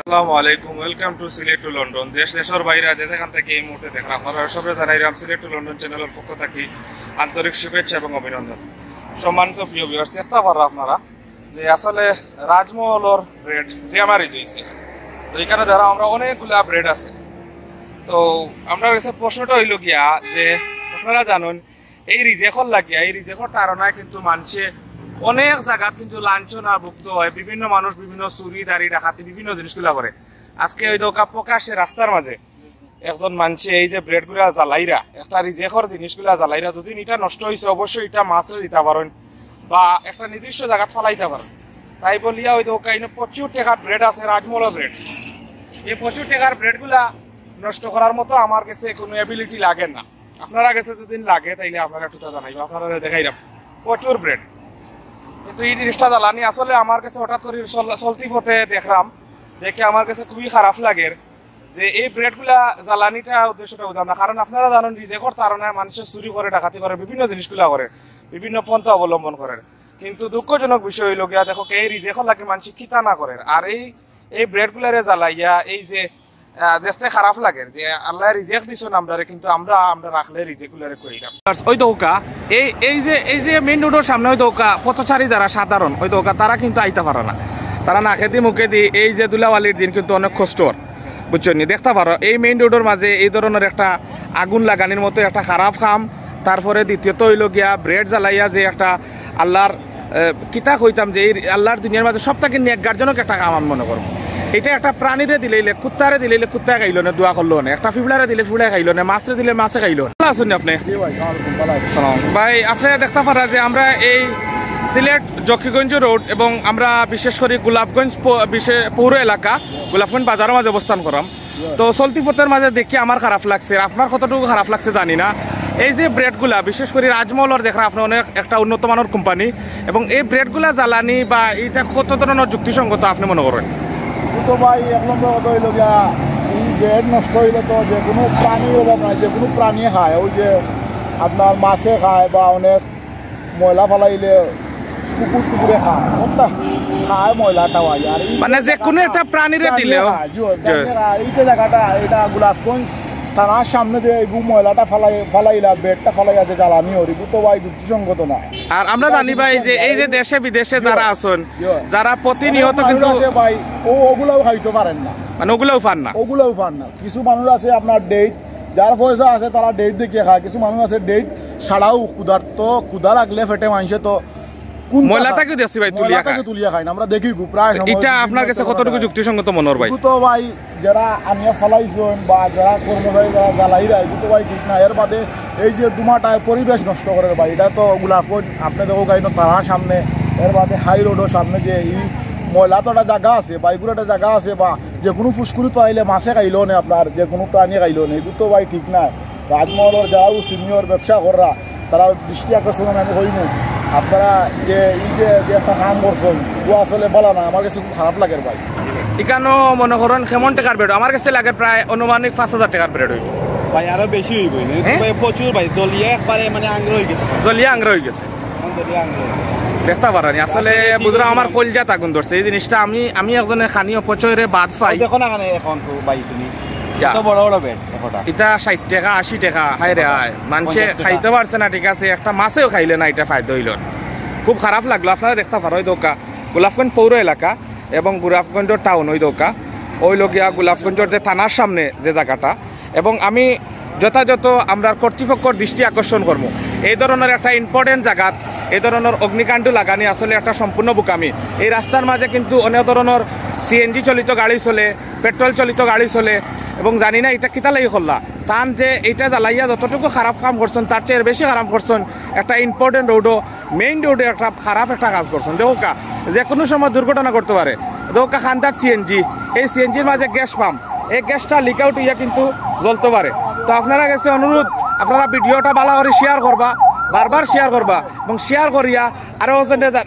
আসসালামু আলাইকুম, welcome to Sylhet to London. দেশ দেশের বাইরে যেখান থেকে এই মুহূর্তে দেখেন আপনারা সবাই জানাইলাম সিলেট টু লন্ডন চ্যানেলের পক্ষ থেকে আন্তরিক শুভেচ্ছা এবং অভিনন্দন। সম্মানিত প্রিয় ভিউয়ার্স, চেষ্টা করো আপনারা যে আসলে রাজমহলের ব্রেড রিয়ামারিজ হয়েছে। তো এখানে ধরা আমরা অনেকগুলা ব্রেড আছে। তো আমরা কাছে প্রশ্নটা হইল গিয়া যে আপনারা জানুন এই রিজেকর লাগিয়া এই রিজেকর তারনায় কিন্তু মানুষে অনেক জায়গা কিন্তু লাঞ্ছনা ভুক্ত হয়। বিভিন্ন মানুষ বিভিন্ন চুরি দাড়ি ডাকাতি বিভিন্ন জিনিসগুলা করে। আজকে ওই দোকা প্রকাশ্যে রাস্তার মাঝে একজন মানুষে এই যে ব্রেড গুলা জ্বালাইরা একটা রিজেকর জিনিসগুলা জ্বালাইরা যদি এটা নষ্ট হয়েছে অবশ্যই এটা মাছরে দিতে পারেন বা একটা নির্দিষ্ট জায়গা ফলাইতে পারেন। তাই বলিয়া ওই দোকা প্রচুর টাকার ব্রেড আছে, রাজমহল ব্রেড। এই প্রচুর টাকার ব্রেড গুলা নষ্ট করার মতো আমার কাছে কোনো এবিলিটি লাগে না। আপনারা কাছে যদি লাগে তাইলে আপনারা একটু জানাইব, আপনারা দেখাইলাম প্রচুর ব্রেড। কিন্তু এই জিনিসটা জ্বালানি আসলে আমার কাছে হঠাৎ করে চলতি পথে দেখলাম, দেখে আমার কাছে খুবই খারাপ লাগে যে এই ব্রেডগুলা জ্বালানিটা উদ্দেশ্যটা বুঝলাম না। কারণ আপনারা জানেন রিজেকর তারণে মানুষের চুরি করে ডাকাতি করে বিভিন্ন জিনিসগুলা করে বিভিন্ন পন্থা অবলম্বন করে। কিন্তু দুঃখজনক বিষয় হইল গিয়া দেখো এই রিজেকর লাগে মানুষ চিন্তা না করে। আর এই ব্রেডগুলারে জ্বালাইয়া এই যে দেখতে খারাপ লাগে যে আল্লাহ রিজেক্ট দিছেন আমরা, কিন্তু আমরা রাখলে রিজেক্টগুলারে কইরাম। ওই দৌকা এই যে মেইন রোডের সামনে ওই দৌকা পথচারী যারা সাধারণ ওই দৌকা তারা কিন্তু আইতে পারে না। তারা না খেতে মুখে দি এই যে দুলাওয়ালির দিন কিন্তু অনেক কষ্টর, বুঝছো নি? দেখতে পারো এই মেইন রোডের মাঝে এই ধরনের একটা আগুন লাগানির মতো একটা খারাপ কাম। তারপরে দ্বিতীয়ত হইল গিয়া ব্রেড জ্বালাইয়া যে একটা আল্লাহর কিতা কইতাম যে এই আল্লাহর দুনিয়ার মাঝে সবটাকে নেকগারজনক একটা কাম আমি মনে করবো। এটা একটা প্রাণীরে দিলে কুত্তারে দিলে কুত্তা খাইল না, দোয়া করলো না। একটা ফিফলারে দিলে ফিফলা খাইল না, মাছরে দিলে মাছে খাইল না। ভালো আছেন আপনি ভাই? আপনি দেখতে পারা যে আমরা এই সিলেট জকিগঞ্জ রোড এবং আমরা বিশেষ করে গোলাপগঞ্জ পৌর এলাকা গোলাপগঞ্জ বাজারের মাঝে অবস্থান করাম। তো চলতি পথের মাঝে দেখি আমার খারাপ লাগছে, আপনার কতটুকু খারাপ লাগছে জানি না। এই যে ব্রেডগুলা বিশেষ করে রাজমহলের দেখা আপনার অনেক একটা উন্নত মানের কোম্পানি এবং এই ব্রেডগুলা জ্বালানি বা এটা কত ধরনের যুক্তিসঙ্গত আপনি মনে করেন? তো ভাই এক নম্বর কথা হইল গিয়া এই ব্রেড নষ্ট হইলে তো যে কোনো প্রাণী অভাব নাই, যে কোনো প্রাণী খায়। ওই যে আপনার মাছে খায় বা অনেক ময়লা ফেলাইলে কুকুর টুকুরে খায়, সবটা খায় ময়লাটা হয়। আর মানে যে কোনো একটা প্রাণীরে দিলেও এই যে জায়গাটা এটা গোলাপগঞ্জ থানার সামনে যে এই ময়লাটা ফালাইলা ব্রেডটা ফালাই আছে জ্বালানি হরি তো ভাই যুক্তিসঙ্গত না। আর আমরা জানি ভাই যে এই যে দেশে বিদেশে যারা আছেন যারা প্রতিনিয়ত কিন্তু ভাই ওগুলাও খাইতে পারেন না, মানে ওগুলাও পান না। কিছু মানুষ আছে আপনার ডেট যার পয়সা আছে তারা ডেট দেখিয়ে খায়। কিছু মানুষ আছে ডেট ছাড়াও ক্ষুধা লাগলে ফেটে মানুষে তো ময়লাটাকে দেশি ভাই তুলিয়া খায় না, আমরা দেখি প্রায় সময়। এটা আপনার কাছে কতটুকু যুক্তিসঙ্গত মনে হয় ভাই? তো ভাই যারা আনিয়া ফেলাইছেন বা যারা কর্মচারী যারা জ্বালাইরা এগুলো তো ভাই ঠিক না। এর বাদে এই যে দুমাটায় পরিবেশ নষ্ট করে ভাই, এটা তো গোলাপগঞ্জ আপনি দেখো গাই না তারার সামনে। এর বাদে হাই রোডের সামনে যে এই ময়লা তো একটা জায়গা আছে বা এগুলো একটা জায়গা আছে বা যে কোনো ফুসকুরি তো আইলে মাছে খাইলেও নেই, আপনার যে কোনো প্রাণী খাইলেও নেই, এগুলো তো ভাই ঠিক না। রাজমহলের যারা সিনিয়র ব্যবসা কররা তারা দৃষ্টি আকর্ষণ আমি হইনি। আপনারা যে এই যে একটা কাম করছেন ও আসলে বলা না, আমার কাছে খুব খারাপ লাগে ভাই। এখানেও মনে করেন কেমন টাকার ব্রেড আমার কাছে লাগে প্রায় অনুমানিক 5,000 টাকার ব্রেড হইব ভাই, আরো বেশি হইব প্রচুর ভাই। দলিয়া একবারে মানে আংরা হয়ে গেছে, হয়ে গেছে দেখতে পারেনি আসলে বুঝলাম। আমার কলজাত আগুন ধরছে এই জিনিসটা। আমি একজনে খানি অপচয়রে বাদ পাই। দেখো না এখন তো ভাই তুমি বড় বড় ব্রেড এটা 60 টাকা 80 টাকা হাই রে হাই মানুষে খাইতে পারছে না। ঠিক আছে, একটা মাছেও খাইলে না, এটা ফায়দা হইল। খুব খারাপ লাগলো। আপনারা দেখতে পারো ওই দোকা গোলাপগঞ্জ পৌর এলাকা এবং গোলাপগঞ্জের টাউন ওই দোকা ওই লগিয়া গোলাপগঞ্জের যে থানার সামনে যে জায়গাটা। এবং আমি যথাযথ আমরা কর্তৃপক্ষের দৃষ্টি আকর্ষণ করবো এই ধরনের একটা ইম্পর্টেন্ট জায়গা এই ধরনের অগ্নিকাণ্ড লাগানি আসলে একটা সম্পূর্ণ বোকামি। এই রাস্তার মাঝে কিন্তু অনেক ধরনের সিএনজি চালিত গাড়ি চলে, পেট্রোল চালিত গাড়ি চলে এবং জানি না এটা কিতা লাগি করলা তান যে এইটা জ্বালাইয়া যতটুকু খারাপ কাম করছেন তার চেয়ে বেশি খারাপ করছেন। একটা ইম্পর্টেন্ট রোডও মেইন রোডে একটা খারাপ একটা কাজ করছেন। দেখোকা যে কোনো সময় দুর্ঘটনা করতে পারে। দেখোকা খান্দার সিএনজি, এই সিএনজির মাঝে গ্যাস পাম্প, এই গ্যাসটা লিক আউট হইয়া কিন্তু জ্বলতে পারে। তো আপনারা কাছে অনুরোধ, আপনারা ভিডিওটা ভালো করে শেয়ার করবা, বারবার শেয়ার করবা এবং শেয়ার করিয়া আরো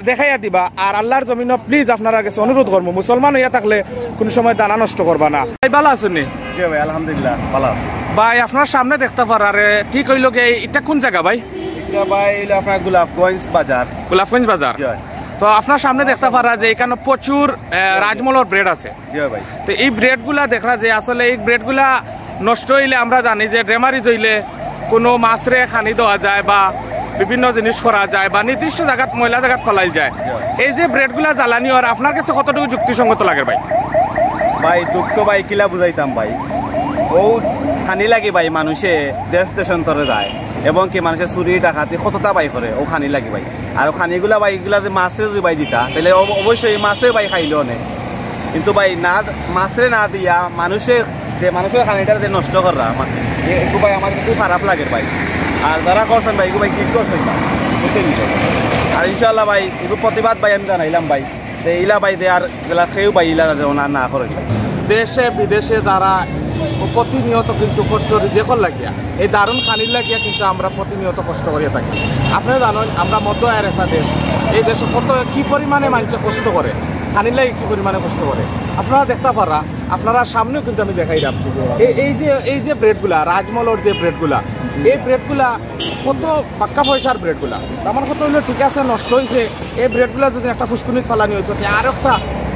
দেখাইয়া দিবা। আর আল্লাহর জমিন প্লিজ আপনারা কাছে অনুরোধ করবো মুসলমান হইয়া থাকলে কোনো সময় দানা নষ্ট করবা না। ভাই ভালো আছেন নি? ভাই আলহামদুলিল্লাহ ভালো আছে ভাই। আপনার সামনে দেখতে পারে ঠিক হইল গে এটা কোন জায়গা ভাই? এটা ভাই আপনার গোলাপগঞ্জ বাজার। গোলাপগঞ্জ বাজার। তো আপনার সামনে দেখতে পারা যে এখানে প্রচুর রাজমহলের ব্রেড আছে। জি ভাই। তো এই ব্রেডগুলা দেখা যায় আসলে এই ব্রেডগুলা নষ্ট হইলে আমরা জানি যে ড্রেমারিজ হইলে কোনো মাছরে খানি দেওয়া যায় বা বিভিন্ন জিনিস করা যায় বা নির্দিষ্ট জায়গাত ময়লা জায়গাত ফেলাই যায়। এই যে ব্রেডগুলা জ্বালানি আর আপনার কাছে কতটুকু যুক্তিসঙ্গত লাগে ভাই? ভাই দুঃখ ভাই কিলা বুঝাইতাম ভাই, ও খানি লাগে ভাই মানুষে দেশ দেশান্তরে যায় এবং কি মানুষের চুরি ডাকাতি কতটা বাই করে ও খানি লাগে ভাই। আর ও খানিগুলা ভাই এগুলা যে মাছে যদি ভাই দিতা তাহলে অবশ্যই মাছে ভাই খাইলো অনেক, কিন্তু ভাই না মাছে না দিয়া মানুষের খানিটা যে নষ্ট করা একটু ভাই আমার কিন্তু খারাপ লাগে ভাই। আর যারা করছেন ভাই এগুলো ভাই ঠিক করছেন ভাই, বুঝতেন। আর ইনশাল্লাহ ভাই এগুলো প্রতিবাদ ভাই আমি জানাইলাম ভাই যে ইলা ভাই দে আর যেগুলা খেয়েও ভাই ইলা না করেন ভাই। দেশে বিদেশে যারা প্রতিনিয়ত কিন্তু কষ্ট রিজেকর লাগিয়া এই দারুণ খানির লাগিয়া কিন্তু আমরা প্রতিনিয়ত কষ্ট করিয়া থাকি। আপনারা জানেন আমরা মধ্য আয়ের একটা দেশ, এই দেশে কত কি পরিমাণে মানুষ কষ্ট করে, খানির লাগে কি পরিমাণে কষ্ট করে আপনারা দেখতে পারা। আপনারা সামনেও কিন্তু আমি দেখাইলাম এই যে ব্রেডগুলা রাজমহলের যে ব্রেডগুলা, এই ব্রেডগুলা কত পাক্কা পয়সার ব্রেডগুলা। আমার কথা হইলো ঠিক আছে নষ্ট হয়েছে, এই ব্রেডগুলা যদি একটা ফুসকুনিত ফালানি হইতো আর একটা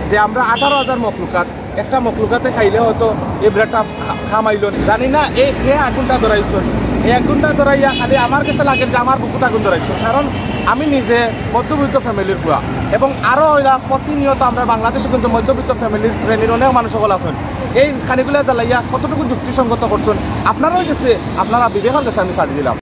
যে আমরা 18,000 মখলুকাত একটা মখলুকাতে খাইলে হয়তো এই ব্রেডটা খামাইল জানি না। এই আগুনটা ধরাইছ, এই আগুনটা ধরাইয়া খালি আমার কাছে লাগে যে আমার বুকুত আগুন ধরাইছ, কারণ আমি নিজে মধ্যবিত্ত ফ্যামিলির পুরা এবং আরও হইলা প্রতিনিয়ত আমরা বাংলাদেশে কিন্তু মধ্যবিত্ত ফ্যামিলির শ্রেণীর অনেক মানুষ সকল আছেন। এই খানিগুলা জ্বালাইয়া কতটুকু যুক্তিসঙ্গত করছেন আপনারাও গেছে, আপনারা বিবেকের কাছে আমি ছাড়ি দিলাম।